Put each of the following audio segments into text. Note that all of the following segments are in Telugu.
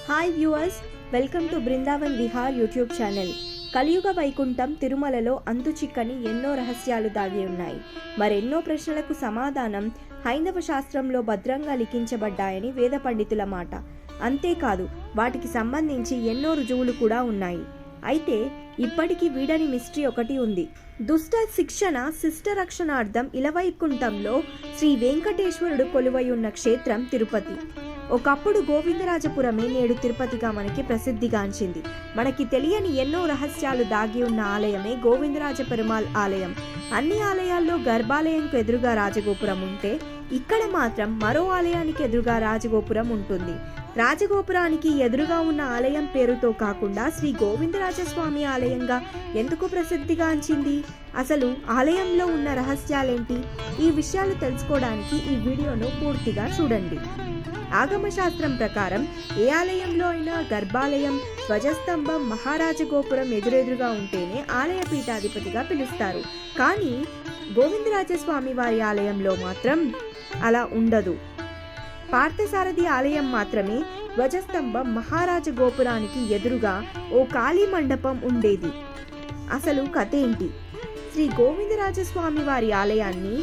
Hi viewers, welcome to Brindavan Vihar YouTube channel. కలియుగ వైకుంఠం తిరుమలలో అంతుచిక్కని ఎన్నో రహస్యాలు దాగి ఉన్నాయి. మరెన్నో ప్రశ్నలకు సమాధానం హైందవ శాస్త్రంలో భద్రంగా లిఖించబడ్డాయని వేద పండితుల మాట. అంతేకాదు, వాటికి సంబంధించి ఎన్నో రుజువులు కూడా ఉన్నాయి. అయితే ఇప్పటికీ వీడని మిస్టరీ ఒకటి ఉంది. దుష్ట శిక్షణ శిష్ట రక్షణార్థం ఇలవైకుంఠంలో శ్రీ వెంకటేశ్వరుడు కొలువై ఉన్న క్షేత్రం తిరుపతి. ఒకప్పుడు గోవిందరాజపురమే నేడు తిరుపతిగా మనకి ప్రసిద్ధిగాంచింది. మనకి తెలియని ఎన్నో రహస్యాలు దాగి ఉన్న ఆలయమే గోవిందరాజ పెరుమాళ్ ఆలయం. అన్ని ఆలయాల్లో గర్భాలయంకు ఎదురుగా రాజగోపురం ఉంటే ఇక్కడ మాత్రం మరో ఆలయానికి ఎదురుగా రాజగోపురం ఉంటుంది. రాజగోపురానికి ఎదురుగా ఉన్న ఆలయం పేరుతో కాకుండా శ్రీ గోవిందరాజస్వామి ఆలయంగా ఎందుకు ప్రసిద్ధిగాంచింది? అసలు ఆలయంలో ఉన్న రహస్యాలేంటి? ఈ విషయాలు తెలుసుకోవడానికి ఈ వీడియోను పూర్తిగా చూడండి. ఆగమశాస్త్రం ప్రకారం ఏ ఆలయంలో అయినా గర్భాలయం, ధ్వజస్తంభం, మహారాజగోపురం ఎదురెదురుగా ఉంటేనే ఆలయ పీఠాధిపతిగా పిలుస్తారు. కానీ గోవిందరాజస్వామి వారి ఆలయంలో మాత్రం అలా ఉండదు. పార్థసారథి ఆలయం మాత్రమే ధ్వజస్తంభం, మహారాజ గోపురానికి ఎదురుగా ఓ ఖాళీ మండపం ఉండేది. అసలు కథ ఏంటి? శ్రీ గోవిందరాజస్వామి వారి ఆలయాన్ని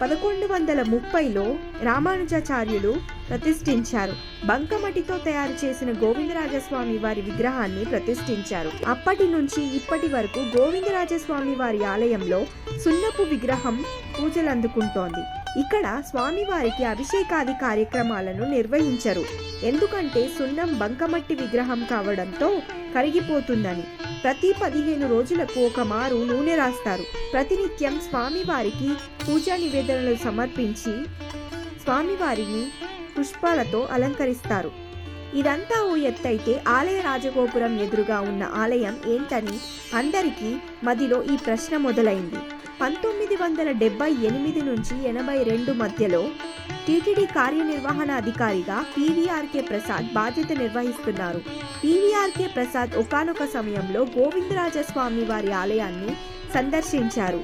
1130లో రామానుజాచార్యులు ప్రతిష్ఠించారు. బంకమటితో తయారు చేసిన గోవిందరాజస్వామి వారి విగ్రహాన్ని ప్రతిష్ఠించారు. అప్పటి నుంచి ఇప్పటి వరకు గోవిందరాజస్వామి వారి ఆలయంలో సున్నపు విగ్రహం పూజలందుకుంటోంది. ఇక్కడ స్వామివారికి అభిషేకాది కార్యక్రమాలను నిర్వహించరు. ఎందుకంటే సున్నం బంకమట్టి విగ్రహం కావడంతో కరిగిపోతుందని. ప్రతి 15 రోజులకు ఒక మారు నూనె రాస్తారు. ప్రతినిత్యం స్వామివారికి పూజా నివేదనలు సమర్పించి స్వామివారిని పుష్పాలతో అలంకరిస్తారు. ఇదంతా ఓ ఎత్తైతే ఆలయ రాజగోపురం ఎదురుగా ఉన్న ఆలయం ఏంటని అందరికీ మదిలో ఈ ప్రశ్న మొదలైంది. 1978 నుంచి 82 మధ్యలో టీటీడీ కార్యనిర్వహణాధికారిగా పీవీఆర్కే ప్రసాద్ బాధ్యత నిర్వహిస్తున్నారు. పీవీఆర్కే ప్రసాద్ ఒకానొక సమయంలో గోవిందరాజస్వామి వారి ఆలయాన్ని సందర్శించారు.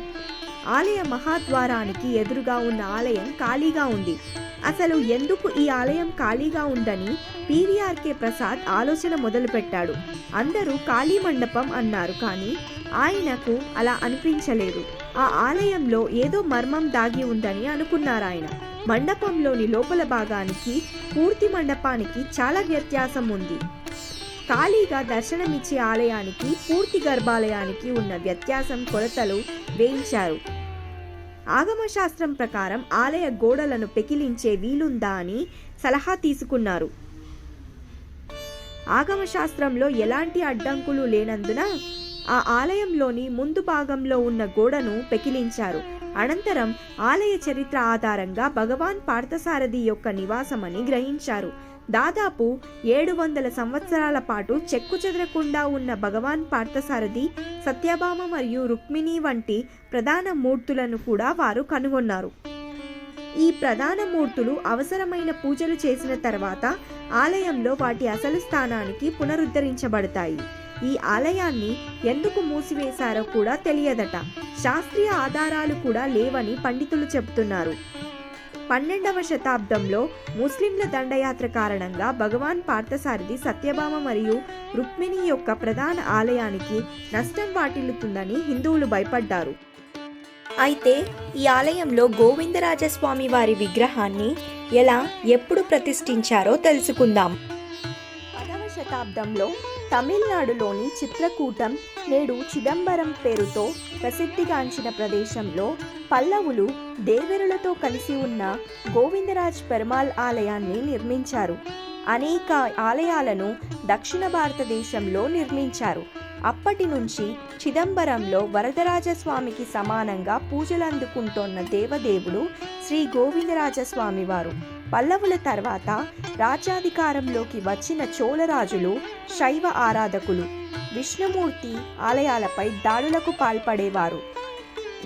ఆలయ మహాద్వారానికి ఎదురుగా ఉన్న ఆలయం ఖాళీగా ఉంది. అసలు ఎందుకు ఈ ఆలయం ఖాళీగా ఉందని పీవీఆర్కే ప్రసాద్ ఆలోచన మొదలుపెట్టాడు. అందరూ ఖాళీ మండపం అన్నారు, కానీ ఆయనకు అలా అనిపించలేదు. ఆ ఆలయంలో ఏదో మర్మం దాగి ఉందని అనుకున్నారాయన. మండపంలోని లోపల భాగానికి పూర్తి మండపానికి చాలా వ్యత్యాసం ఉంది. ఖాళీగా దర్శనమిచ్చే ఆలయానికి పూర్తి గర్భాలయానికి ఉన్న వ్యత్యాసం కొలతలు వేయించారు. ఆగమశాస్త్రం ప్రకారం ఆలయ గోడలను పెకిలించే వీలుందా అని సలహా తీసుకున్నారు. ఆగమశాస్త్రంలో ఎలాంటి అడ్డంకులు లేనందున ఆ ఆలయంలోని ముందు భాగంలో ఉన్న గోడను పెకిలించారు. అనంతరం ఆలయ చరిత్ర ఆధారంగా భగవాన్ పార్థసారథి యొక్క నివాసమని గ్రహించారు. దాదాపు 700 సంవత్సరాల పాటు చెక్కు చెదరకుండా ఉన్న భగవాన్ పార్థసారథి, సత్యభామ మరియు రుక్మిణి వంటి ప్రధాన మూర్తులను కూడా వారు కనుగొన్నారు. ఈ ప్రధాన మూర్తులు అవసరమైన పూజలు చేసిన తర్వాత ఆలయంలో వాటి అసలు స్థానానికి పునరుద్ధరించబడతాయి. ఈ ఆలయాన్ని ఎందుకు మూసివేశారో కూడా తెలియదట. శాస్త్రీయ ఆధారాలు కూడా లేవని పండితులు చెబుతున్నారు. 12వ శతాబ్దంలో ముస్లింల దండయాత్ర కారణంగా భగవాన్ పార్థసారథి, సత్యభామ మరియు రుక్మిణి యొక్క ప్రధాన ఆలయానికి నష్టం వాటిల్లుతుందని హిందువులు భయపడ్డారు. అయితే ఈ ఆలయంలో గోవిందరాజస్వామి వారి విగ్రహాన్ని ఎలా, ఎప్పుడు ప్రతిష్ఠించారో తెలుసుకుందాం. 10వ శతాబ్దంలో తమిళనాడులోని చిత్రకూటం, నేడు చిదంబరం పేరుతో ప్రసిద్ధిగాంచిన ప్రదేశంలో పల్లవులు దేవరులతో కలిసి ఉన్న గోవిందరాజ్ పెరుమాళ్ ఆలయాన్ని నిర్మించారు. అనేక ఆలయాలను దక్షిణ భారతదేశంలో నిర్మించారు. అప్పటి నుంచి చిదంబరంలో వరదరాజస్వామికి సమానంగా పూజలందుకుంటోన్న దేవదేవుడు శ్రీ గోవిందరాజస్వామి వారు. పల్లవుల తర్వాత రాజ్యాధికారంలోకి వచ్చిన చోళరాజులు శైవ ఆరాధకులు. విష్ణుమూర్తి ఆలయాలపై దాడులకు పాల్పడేవారు.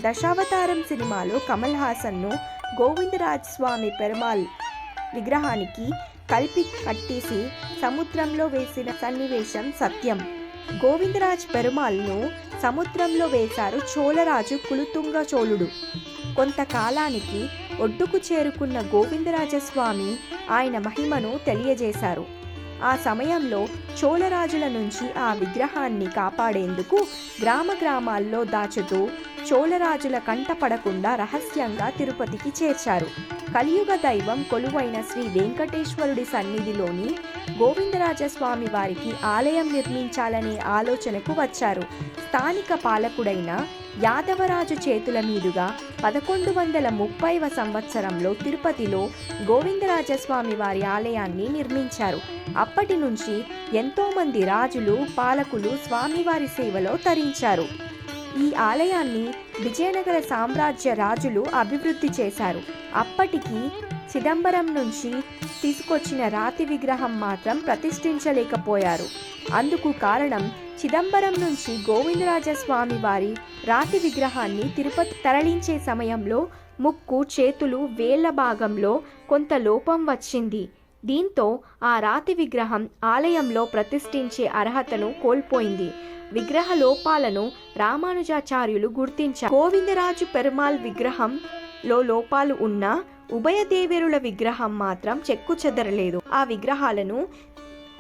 దశావతారం సినిమాలో కమల్ హాసన్ను గోవిందరాజస్వామి పెరుమాళ్ విగ్రహానికి కలిపి కట్టేసి సముద్రంలో వేసిన సన్నివేశం సత్యం. గోవిందరాజ్ పెరుమాళ్ను సముద్రంలో వేశారు చోళరాజు కులుతుంగ చోళుడు. కొంతకాలానికి ఒడ్డుకు చేరుకున్న గోవిందరాజస్వామి ఆయన మహిమను తెలియజేశారు. ఆ సమయంలో చోళరాజుల నుంచి ఆ విగ్రహాన్ని కాపాడేందుకు గ్రామాల్లో దాచుతూ చోళరాజుల కంటపడకుండా రహస్యంగా తిరుపతికి చేర్చారు. కలియుగ దైవం కొలువైన శ్రీ వెంకటేశ్వరుడి సన్నిధిలోని గోవిందరాజస్వామి వారికి ఆలయం నిర్మించాలనే ఆలోచనకు వచ్చారు. స్థానిక పాలకుడైన యాదవరాజు చేతుల మీదుగా 1130వ సంవత్సరంలో తిరుపతిలో గోవిందరాజస్వామి వారి ఆలయాన్ని నిర్మించారు. అప్పటి నుంచి ఎంతోమంది రాజులు, పాలకులు స్వామివారి సేవలో తరించారు. ఈ ఆలయాన్ని విజయనగర సామ్రాజ్య రాజులు అభివృద్ధి చేశారు. అప్పటికి చిదంబరం నుంచి తీసుకొచ్చిన రాతి విగ్రహం మాత్రం ప్రతిష్ఠించలేకపోయారు. అందుకు కారణం చిదంబరం నుంచి గోవిందరాజస్వామి వారి రాతి విగ్రహాన్ని తిరుపతి తరలించే సమయంలో ముక్కు, చేతులు, వేళ్ల భాగంలో కొంత లోపం వచ్చింది. దీంతో ఆ రాతి విగ్రహం ఆలయంలో ప్రతిష్ఠించే అర్హతను కోల్పోయింది. విగ్రహ లోపాలను రామానుజాచార్యులు గుర్తించారు. గోవిందరాజు పెరుమాళ్ విగ్రహంలో లోపాలు ఉన్నా ఉభయదేవేరుల విగ్రహం మాత్రం చెక్కు చెదరలేదు. ఆ విగ్రహాలను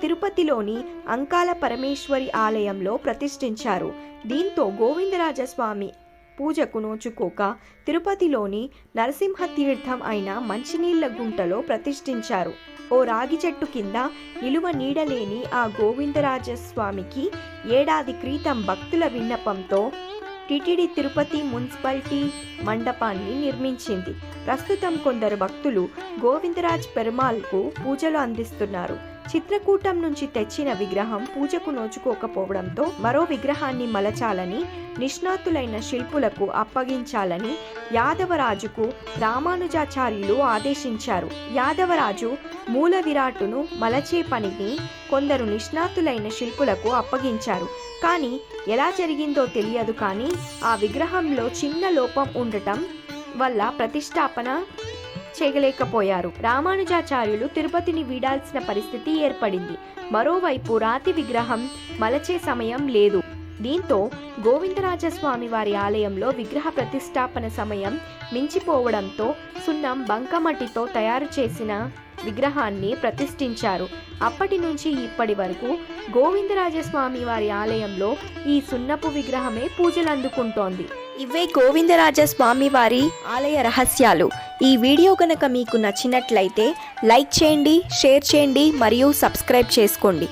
తిరుపతిలోని అంకాల పరమేశ్వరి ఆలయంలో ప్రతిష్ఠించారు. దీంతో గోవిందరాజస్వామి పూజకు నోచుకోక తిరుపతిలోని నరసింహ తీర్థం అయిన మంచినీళ్ల గుంటలో ప్రతిష్ఠించారు. ఓ రాగి చెట్టు కింద నిలువ నీడలేని ఆ గోవిందరాజస్వామికి ఏడాది క్రితం భక్తుల విన్నపంతో టిటిడి తిరుపతి మున్సిపాలిటీ మండపాన్ని నిర్మించింది. ప్రస్తుతం కొందరు భక్తులు గోవిందరాజ్ పెరుమాళ్కు పూజలు అందిస్తున్నారు. చిత్రకూటం నుంచి తెచ్చిన విగ్రహం పూజకు నోచుకోకపోవడంతో మరో విగ్రహాన్ని మలచాలని, నిష్ణాతులైన శిల్పులకు అప్పగించాలని యాదవరాజుకు రామానుజాచార్యులు ఆదేశించారు. యాదవరాజు మూల విరాటును మలచే పనిని కొందరు నిష్ణాతులైన శిల్పులకు అప్పగించారు. కానీ ఎలా జరిగిందో తెలియదు. కానీ ఆ విగ్రహంలో చిన్న లోపం ఉండటం వల్ల ప్రతిష్టాపన చేయలేకపోయారు. రామానుజాచార్యులు తిరుపతిని వీడాల్సిన పరిస్థితి ఏర్పడింది. మరోవైపు రాతి విగ్రహం మలచే సమయం లేదు. దీంతో గోవిందరాజస్వామి వారి ఆలయంలో విగ్రహ ప్రతిష్టాపన సమయం మించిపోవడంతో సున్నం, బంకమట్టితో తయారు చేసిన విగ్రహాన్ని ప్రతిష్ఠించారు. అప్పటి నుంచి ఇప్పటి వరకు గోవిందరాజస్వామి వారి ఆలయంలో ఈ సున్నపు విగ్రహమే పూజలు అందుకుంటోంది. ఇవే గోవిందరాజస్వామి వారి ఆలయ రహస్యాలు. ఈ వీడియో కనుక మీకు నచ్చినట్లయితే లైక్ చేయండి, షేర్ చేయండి మరియు సబ్స్క్రైబ్ చేసుకోండి.